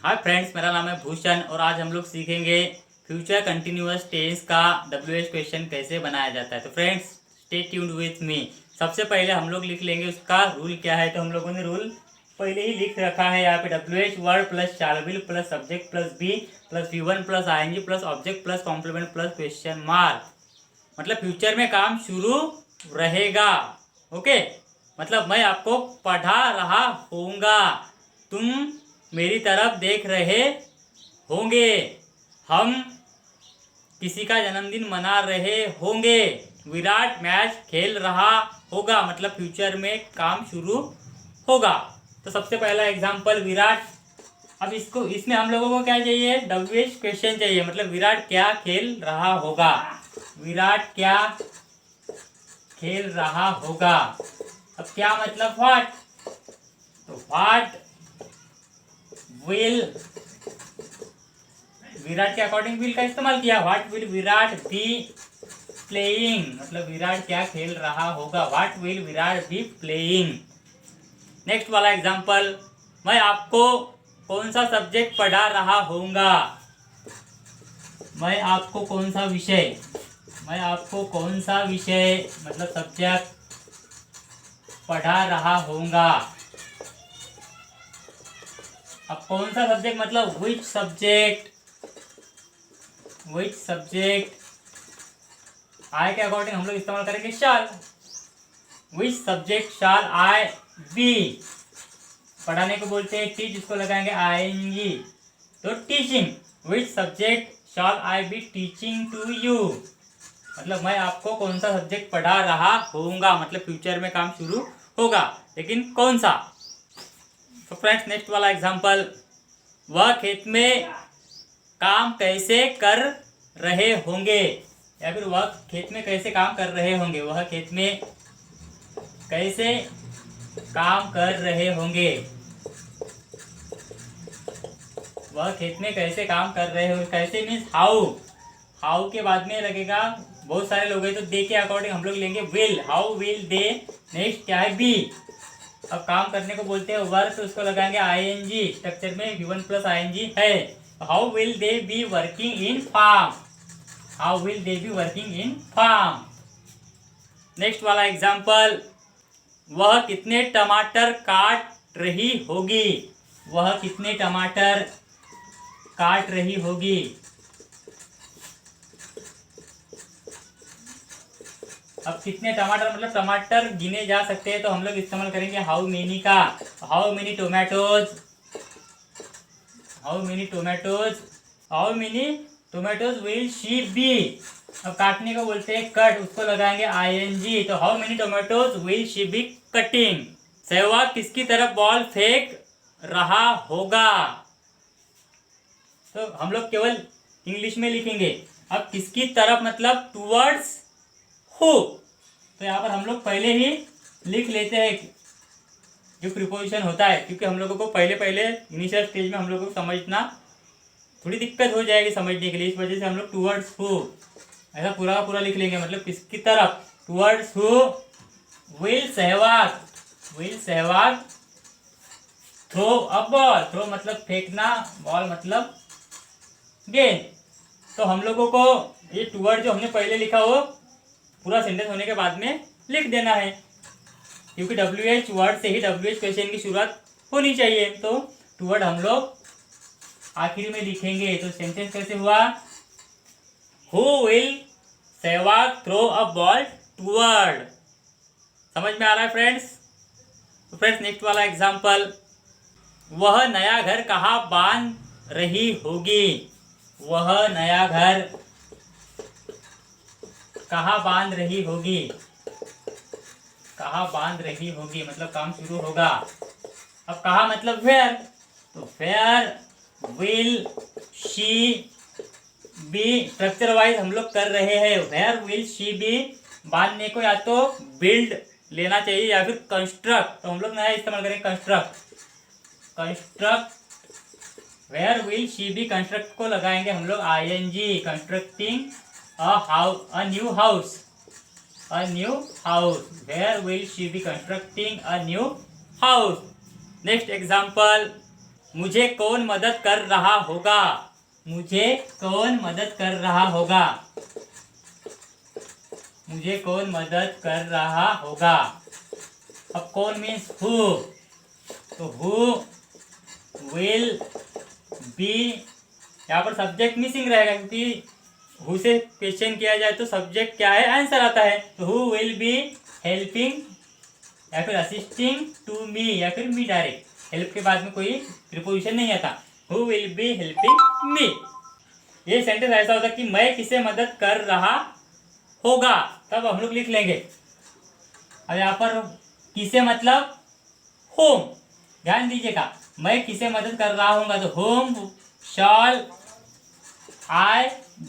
Hi friends, मेरा नाम है भूषण और आज हम लोग सीखेंगे फ्यूचर कंटिन्यूअस टेंस का WH क्वेश्चन कैसे बनाया जाता है। तो friends stay tuned with me. सबसे पहले हम लोग लिख लेंगे उसका रूल क्या है। तो हम लोगों ने रूल पहले ही लिख रखा है यहाँ पे। WH word plus shall will plus subject plus be plus V1 plus ING plus object plus complement plus question mark. मतलब फ्यूचर में काम शुरू रहेगा। ओके, मतलब मैं आपको पढ़ा रहा होऊंगा, तुम मेरी तरफ देख रहे होंगे, हम किसी का जन्मदिन मना रहे होंगे, विराट मैच खेल रहा होगा। मतलब फ्यूचर में काम शुरू होगा। तो सबसे पहला एग्जांपल विराट। अब इसको इसमें हम लोगों को क्या चाहिए, WH क्वेश्चन चाहिए। मतलब विराट क्या खेल रहा होगा, विराट क्या खेल रहा होगा। अब क्या मतलब व्हाट, तो व्हाट विल, विराट के अकॉर्डिंग विल का इस्तेमाल किया। What will Virat be playing, मतलब विराट क्या खेल रहा होगा, what will Virat be playing. Next वाला एग्जांपल, मैं आपको कौन सा सब्जेक्ट पढ़ा रहा होऊंगा, मैं आपको कौन सा विषय, मैं आपको कौन सा विषय मतलब सब्जेक्ट पढ़ा रहा होऊंगा। अब कौन सा सब्जेक्ट मतलब which subject, which subject I के अकॉर्डिंग हम लोग इस्तेमाल करेंगे शाल। विच सब्जेक्ट शाल आई बी, पढ़ाने को बोलते हैं टीच, इसको लगाएंगे ING, तो teaching. Which subject shall I be teaching to you, मतलब मैं आपको कौन सा सब्जेक्ट पढ़ा रहा होऊंगा, मतलब फ्यूचर में काम शुरू होगा, लेकिन कौन सा। तो फ्रेंड्स नेक्स्ट वाला एग्जांपल, वह खेत में काम कैसे कर रहे होंगे, या फिर वह खेत में कैसे काम कर रहे होंगे, वह खेत में कैसे काम कर रहे होंगे, वह खेत में कैसे काम कर रहे होंगे। कैसे मीन्स हाउ, हाउ के बाद में लगेगा, बहुत सारे लोग हैं तो दे के अकॉर्डिंग हम लोग लेंगे will, how will they. Next क्या है बी, अब काम करने को बोलते हैं वर्क, तो उसको लगाएंगे ING, स्ट्रक्चर में V1 प्लस ING है। How will they be working in farm, how will they be working in farm. Next वाला एग्जांपल, वह कितने टमाटर काट रही होगी, वह कितने टमाटर काट रही होगी। अब कितने टमाटर मतलब टमाटर गिने जा सकते हैं, तो हम लोग इस्तेमाल करेंगे हाउ मेनी का। How many tomatoes, how many tomatoes, how many tomatoes will she be. अब काटने को बोलते हैं कट, उसको लगाएंगे ING, तो how many tomatoes will she be cutting. Sehwag किसकी तरफ बॉल फेंक रहा होगा, तो हम लोग केवल इंग्लिश में लिखेंगे। अब किसकी तरफ मतलब टूवर्ड्स हु, तो यहाँ पर हम लोग पहले ही लिख लेते हैं जो प्रीपोजिशन होता है, क्योंकि हम लोगों को पहले पहले इनिशियल स्टेज में हम लोगों को समझना थोड़ी दिक्कत हो जाएगी समझने के लिए, इस वजह से हम लोग टूवर्ड्स हु ऐसा पूरा का पूरा लिख लेंगे। मतलब किसकी तरफ, towards who will Sehwag, will Sehwag throw a ball, throw मतलब फेंकना, बॉल मतलब गेंद। तो हम लोगों को ये टूवर्ड जो हमने पहले लिखा वो पूरा सेंटेंस होने के बाद में लिख देना है, क्योंकि WH वर्ड से ही WH क्वेश्चन की शुरुआत होनी चाहिए। तो टूवर्ड हम लोग आखिर में लिखेंगे। तो सेंटेंस कैसे हुआ, who will Sehwag throw a ball toward. समझ में आ रहा है फ्रेंड्स। तो फ्रेंड्स नेक्स्ट वाला एग्जांपल, वह नया घर कहाँ बांध रही होगी, वह नया घर कहाँ बांध रही होगी, कहाँ बांध रही होगी मतलब काम शुरू होगा। अब कहाँ मतलब वेयर, तो where will she be, structure wise हम लोग कर रहे हैं। वेयर विल शी बी, बांधने को या तो बिल्ड लेना चाहिए या फिर कंस्ट्रक्ट, तो हम लोग नया इस्तेमाल करेंगे construct, construct. Where will she be, construct को लगाएंगे हम लोग ING, constructing a new house, a new house. Where will she be constructing a new house? Next example, मुझे कौन मदद कर रहा होगा, मुझे कौन मदद कर रहा होगा, मुझे कौन मदद कर रहा होगा। अब कौन मीन्स हु, तो हु विल बी, यहाँ पर सब्जेक्ट मिसिंग रहेगा क्योंकि हु से क्वेश्चन किया जाए तो सब्जेक्ट क्या है, आंसर आता है। तो हु विल बी हेल्पिंग या फिर असिस्टिंग टू मी या फिर मी डायरेक्ट, हेल्प के बाद में कोई प्रीपोजिशन नहीं आता। Who will be helping me, ये सेंटेंस ऐसा होता है कि मैं किसे मदद कर रहा होगा, तब हम लोग लिख लेंगे। अब यहाँ पर किसे मतलब होम, ध्यान दीजिएगा, मैं किसे मदद कर रहा हूँ तो home shawl I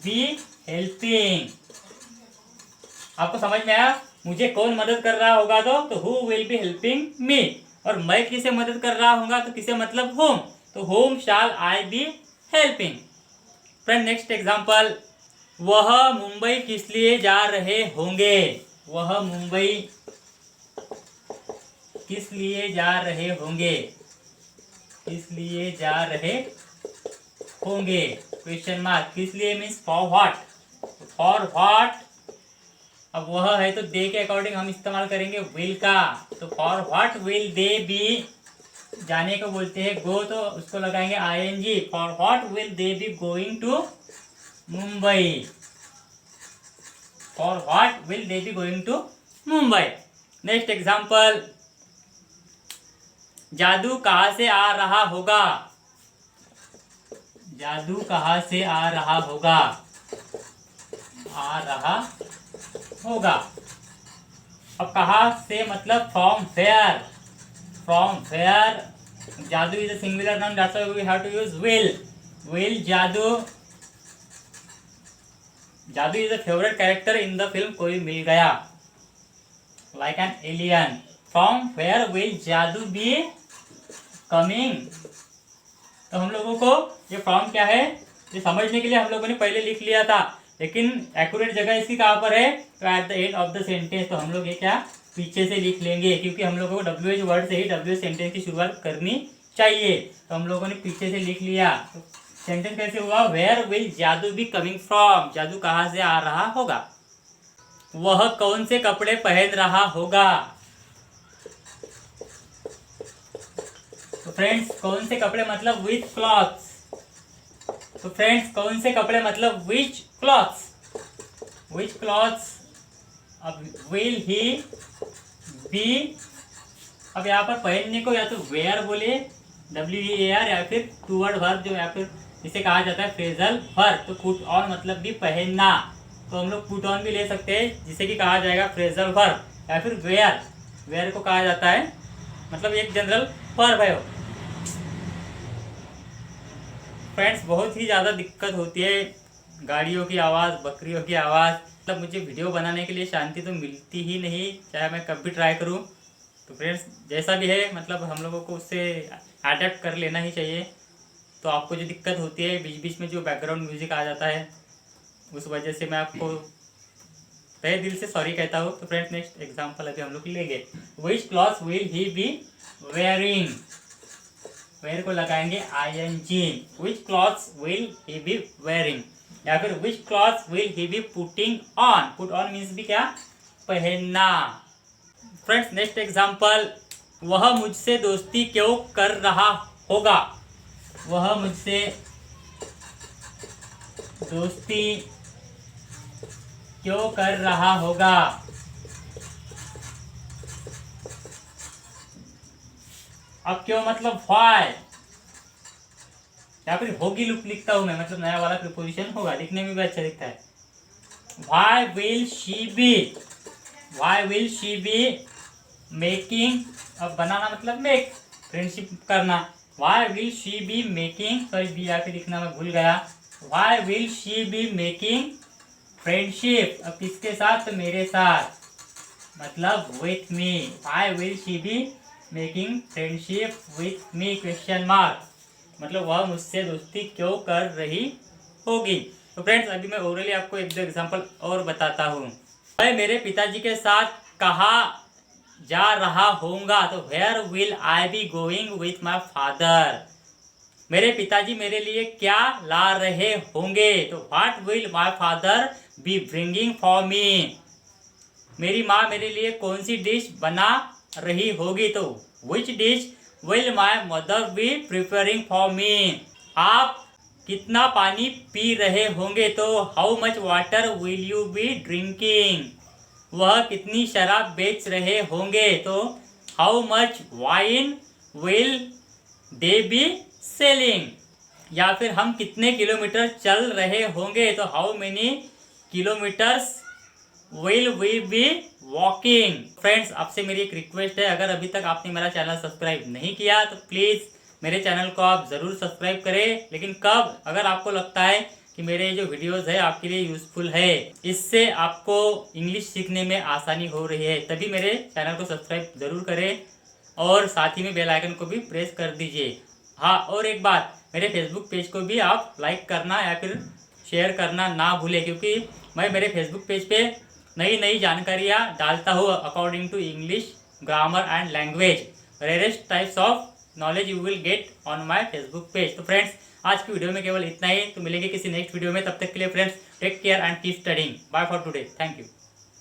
be helping. आपको समझ में आया, मुझे कौन मदद कर रहा होगा तो who will be helping me, और मैं किसे मदद कर रहा हूँ तो किसे मतलब होम, तो home shawl I be helping. Friend next example, वह मुंबई किस लिए जा रहे होंगे, वह मुंबई किस लिए जा रहे होंगे, किस लिए जा रहे होंगे, क्वेश्चन मार्क, किस लिए means for what, for what. अब वह है तो दे के अकॉर्डिंग हम इस्तेमाल करेंगे विल का, तो for what will they be, जाने को बोलते हैं गो तो उसको लगाएंगे ING, for what will they be going to Mumbai, for what will they be going to Mumbai. Next example, Jadoo कहाँ से आ रहा होगा, जादू कहाँ से आ रहा होगा, आ रहा होगा। अब कहाँ से मतलब from where, from where, Jadoo is a singular noun, that's why we have to use will, will Jadoo, Jadoo is a favourite character in the film Koi Mil Gaya, like an alien. From where will Jadoo be coming, तो हम लोगों को ये from क्या है ये समझने के लिए हम लोगों ने पहले लिख लिया था, लेकिन एक्यूरेट जगह इसकी कहाँ पर है, तो at the end of the sentence, तो हम लोग ये क्या पीछे से लिख लेंगे, क्योंकि हम लोगों को WH वर्ड से ही WH सेंटेंस की शुरुआत करनी चाहिए, तो हम लोगों ने पीछे से लिख लिया। तो सेंटेंस कैसे हुआ, where will Jadoo be coming from, जादू कहाँ से आ रहा होगा। वह कौन से कपड़े पहन रहा होगा, तो फ्रेंड्स कौन से कपड़े मतलब विथ क्लॉथ्स, तो फ्रेंड्स कौन से कपड़े मतलब विच क्लॉथ्स, विच क्लॉथ्स। अब विल ही बी, अब यहाँ पर पहनने को या तो वेयर बोले WEAR, या फिर टू वर्ड वर्ब जो या फिर इसे कहा जाता है फ्रेजल वर्ब, तो पुट ऑन मतलब भी पहनना, तो हम लोग पुट ऑन भी ले सकते हैं जिसे कि कहा जाएगा फ्रेजल वर्ब, या फिर वेयर, वेयर को कहा जाता है मतलब एक जनरल वर्ब है। फ्रेंड्स बहुत ही ज़्यादा दिक्कत होती है, गाड़ियों की आवाज़, बकरियों की आवाज़, मतलब मुझे वीडियो बनाने के लिए शांति तो मिलती ही नहीं, चाहे मैं कब भी ट्राई करूं। तो फ्रेंड्स जैसा भी है मतलब हम लोगों को उससे अडेप्ट कर लेना ही चाहिए। तो आपको जो दिक्कत होती है बीच बीच में जो बैकग्राउंड म्यूज़िक आ जाता है, उस वजह से मैं आपको तहे दिल से सॉरी कहता हूँ। तो फ्रेंड्स नेक्स्ट एग्जाम्पल अभी हम लोग लेंगे, which cloth will he be wearing, wear को लगाएंगे ING, which clothes will he be wearing, या फिर which clothes will he be putting on, put on means भी क्या पहनना। फ्रेंड्स नेक्स्ट एग्जांपल, वह मुझसे दोस्ती क्यों कर रहा होगा, वह मुझसे दोस्ती क्यों कर रहा होगा। अब क्यों मतलब व्हाई, या फिर होगी लुक लिखता हूं मैं, मतलब नया वाला प्रीपोजिशन होगा, लिखने में भी अच्छा दिखता है। Why will she be, why will she be making, अब बनाना मतलब मेक, फ्रेंडशिप करना, व्हाई विल शी बी मेकिंग, सॉरी बी आके लिखना मैं भूल गया, why will she be making friendship, अब किसके साथ तो मेरे साथ, मतलब with me, why will she be making friendship with me question mark, मतलब वह मुझसे दोस्ती क्यों कर रही होगी। तो फ्रेंड्स अभी मैं ओरली आपको एक दो एग्जांपल और बताता हूँ। मैं मेरे पिताजी के साथ कहाँ जा रहा होऊंगा, तो where will I be going with my father, मेरे पिताजी मेरे लिए क्या ला रहे होंगे? तो what will my father be bringing for me? मेरी माँ मेरे लिए कौन सी डिश बना रही होगी? तो which dish will my mother be preparing for me? आप कितना पानी पी रहे होंगे? तो how much water will you be drinking? वह कितनी शराब बेच रहे होंगे? तो how much wine will they be selling? या फिर हम कितने किलोमीटर चल रहे होंगे? तो how many kilometres will we be walking? Friends, आपसे मेरी एक रिक्वेस्ट है, अगर अभी तक आपने मेरा चैनल सब्सक्राइब नहीं किया तो प्लीज़ मेरे चैनल को आप ज़रूर सब्सक्राइब करें। लेकिन कब? अगर आपको लगता है कि मेरे जो वीडियोस है आपके लिए यूज़फुल है, इससे आपको इंग्लिश सीखने में आसानी हो रही है, तभी मेरे चैनल को सब्सक्राइब ज़रूर करें और साथ ही में बेल आइकन को भी प्रेस कर दीजिए। हाँ, और एक बात, मेरे फेसबुक पेज को भी आप लाइक करना या फिर शेयर करना ना भूलें, क्योंकि मैं मेरे फेसबुक पेज पे नई नई जानकारियाँ डालता हूँ according to English grammar and language. Rarest types of knowledge you will get on my Facebook page. तो फ्रेंड्स, आज की वीडियो में केवल इतना ही। तो मिलेंगे किसी नेक्स्ट वीडियो में, तब तक के लिए friends take care and keep studying. Bye for today, thank you.